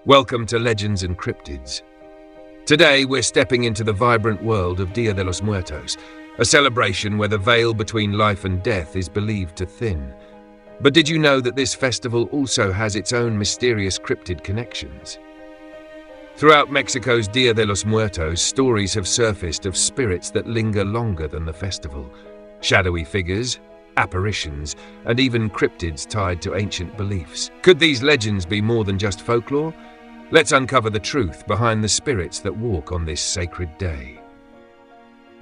Welcome to Legends and Cryptids. Today we're stepping into the vibrant world of Dia de los Muertos, a celebration where the veil between life and death is believed to thin. But did you know that this festival also has its own mysterious cryptid connections? Throughout Mexico's Dia de los Muertos, stories have surfaced of spirits that linger longer than the festival. Shadowy figures, apparitions, and even cryptids tied to ancient beliefs. Could these legends be more than just folklore? Let's uncover the truth behind the spirits that walk on this sacred day.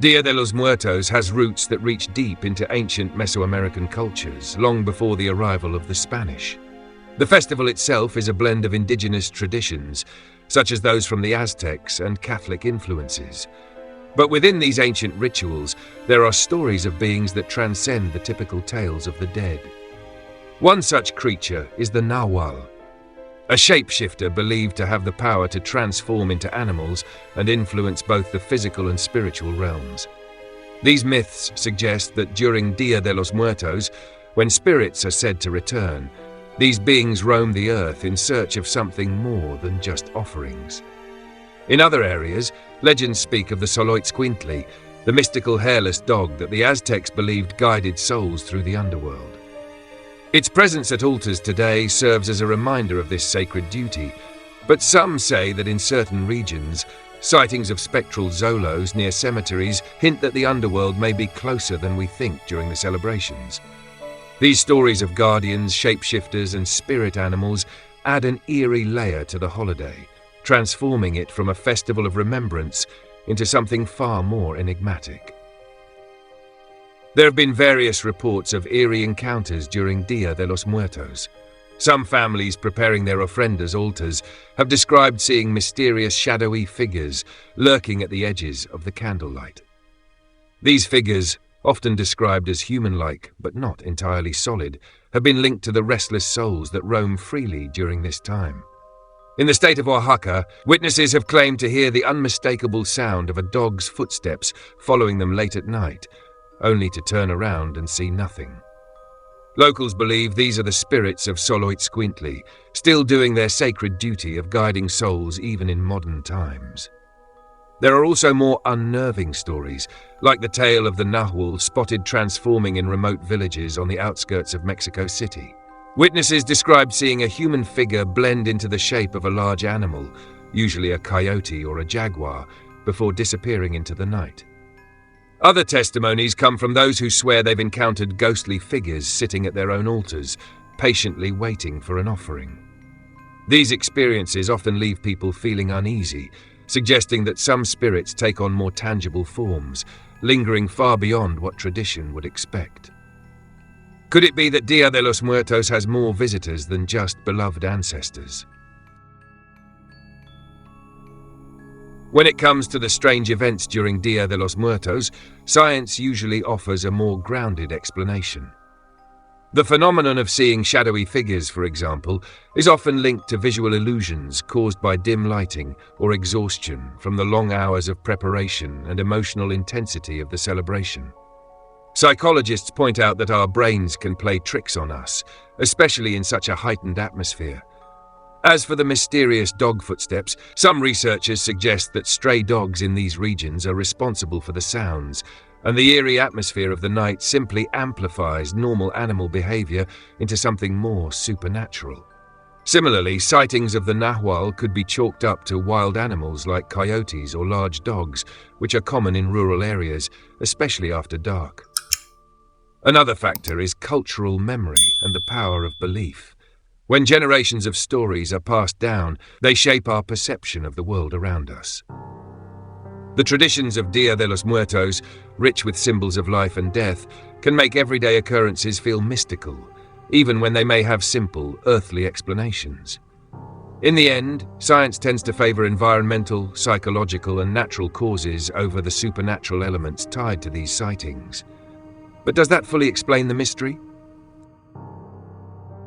Dia de los Muertos has roots that reach deep into ancient Mesoamerican cultures, long before the arrival of the Spanish. The festival itself is a blend of indigenous traditions, such as those from the Aztecs, and Catholic influences. But within these ancient rituals, there are stories of beings that transcend the typical tales of the dead. One such creature is the Nahual, a shapeshifter believed to have the power to transform into animals and influence both the physical and spiritual realms. These myths suggest that during Dia de los Muertos, when spirits are said to return, these beings roam the earth in search of something more than just offerings. In other areas, legends speak of the Xoloitzcuintli, the mystical hairless dog that the Aztecs believed guided souls through the underworld. Its presence at altars today serves as a reminder of this sacred duty, but some say that in certain regions, sightings of spectral Xolos near cemeteries hint that the underworld may be closer than we think during the celebrations. These stories of guardians, shapeshifters, and spirit animals add an eerie layer to the holiday, transforming it from a festival of remembrance into something far more enigmatic. There have been various reports of eerie encounters during Dia de los Muertos. Some families preparing their ofrendas altars have described seeing mysterious shadowy figures lurking at the edges of the candlelight. These figures, often described as human-like but not entirely solid, have been linked to the restless souls that roam freely during this time. In the state of Oaxaca, witnesses have claimed to hear the unmistakable sound of a dog's footsteps following them late at night, only to turn around and see nothing. Locals believe these are the spirits of Xoloitzcuintli, still doing their sacred duty of guiding souls even in modern times. There are also more unnerving stories, like the tale of the Nahual spotted transforming in remote villages on the outskirts of Mexico City. Witnesses described seeing a human figure blend into the shape of a large animal, usually a coyote or a jaguar, before disappearing into the night. Other testimonies come from those who swear they've encountered ghostly figures sitting at their own altars, patiently waiting for an offering. These experiences often leave people feeling uneasy, suggesting that some spirits take on more tangible forms, lingering far beyond what tradition would expect. Could it be that Dia de los Muertos has more visitors than just beloved ancestors? When it comes to the strange events during Dia de los Muertos, science usually offers a more grounded explanation. The phenomenon of seeing shadowy figures, for example, is often linked to visual illusions caused by dim lighting or exhaustion from the long hours of preparation and emotional intensity of the celebration. Psychologists point out that our brains can play tricks on us, especially in such a heightened atmosphere. As for the mysterious dog footsteps, some researchers suggest that stray dogs in these regions are responsible for the sounds, and the eerie atmosphere of the night simply amplifies normal animal behavior into something more supernatural. Similarly, sightings of the Nahual could be chalked up to wild animals like coyotes or large dogs, which are common in rural areas, especially after dark. Another factor is cultural memory and the power of belief. When generations of stories are passed down, they shape our perception of the world around us. The traditions of Dia de los Muertos, rich with symbols of life and death, can make everyday occurrences feel mystical, even when they may have simple, earthly explanations. In the end, science tends to favor environmental, psychological, and natural causes over the supernatural elements tied to these sightings. But does that fully explain the mystery?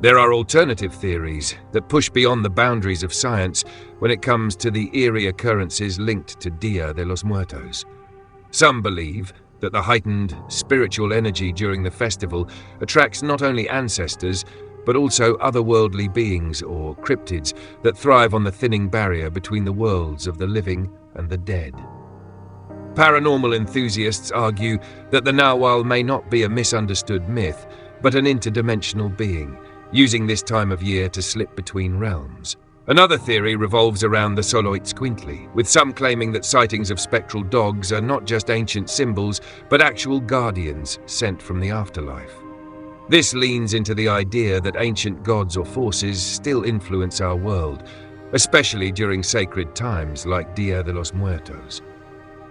There are alternative theories that push beyond the boundaries of science when it comes to the eerie occurrences linked to Dia de los Muertos. Some believe that the heightened spiritual energy during the festival attracts not only ancestors, but also otherworldly beings or cryptids that thrive on the thinning barrier between the worlds of the living and the dead. Paranormal enthusiasts argue that the Nahual may not be a misunderstood myth, but an interdimensional being, using this time of year to slip between realms. Another theory revolves around the Xoloitzcuintli, with some claiming that sightings of spectral dogs are not just ancient symbols, but actual guardians sent from the afterlife. This leans into the idea that ancient gods or forces still influence our world, especially during sacred times like Dia de los Muertos.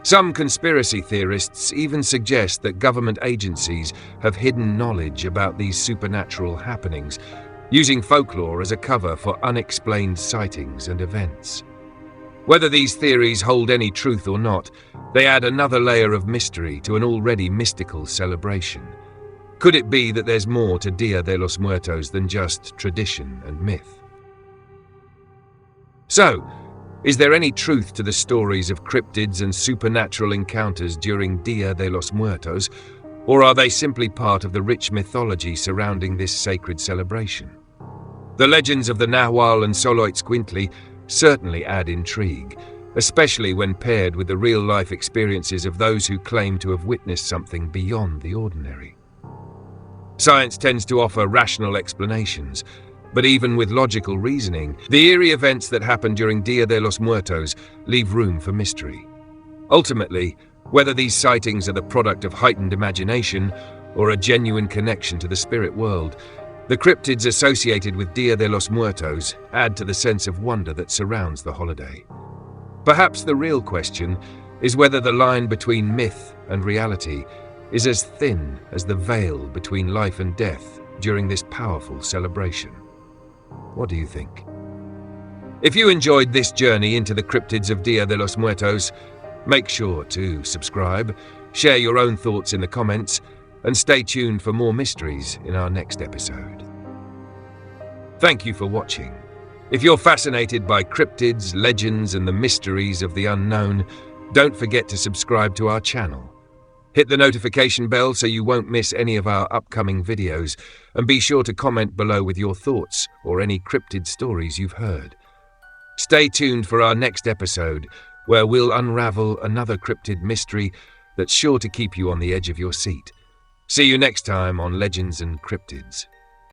Some conspiracy theorists even suggest that government agencies have hidden knowledge about these supernatural happenings, using folklore as a cover for unexplained sightings and events. Whether these theories hold any truth or not, they add another layer of mystery to an already mystical celebration. Could it be that there's more to Dia de los Muertos than just tradition and myth? So, is there any truth to the stories of cryptids and supernatural encounters during Dia de los Muertos, or are they simply part of the rich mythology surrounding this sacred celebration? The legends of the Nahual and Xoloitzcuintli certainly add intrigue, especially when paired with the real-life experiences of those who claim to have witnessed something beyond the ordinary. Science tends to offer rational explanations, but even with logical reasoning, the eerie events that happen during Dia de los Muertos leave room for mystery. Ultimately, whether these sightings are the product of heightened imagination or a genuine connection to the spirit world, the cryptids associated with Dia de los Muertos add to the sense of wonder that surrounds the holiday. Perhaps the real question is whether the line between myth and reality is as thin as the veil between life and death during this powerful celebration. What do you think? If you enjoyed this journey into the cryptids of Dia de los Muertos, make sure to subscribe, share your own thoughts in the comments, and stay tuned for more mysteries in our next episode. Thank you for watching. If you're fascinated by cryptids, legends, and the mysteries of the unknown, don't forget to subscribe to our channel. Hit the notification bell so you won't miss any of our upcoming videos, and be sure to comment below with your thoughts or any cryptid stories you've heard. Stay tuned for our next episode, where we'll unravel another cryptid mystery that's sure to keep you on the edge of your seat. See you next time on Legends and Cryptids.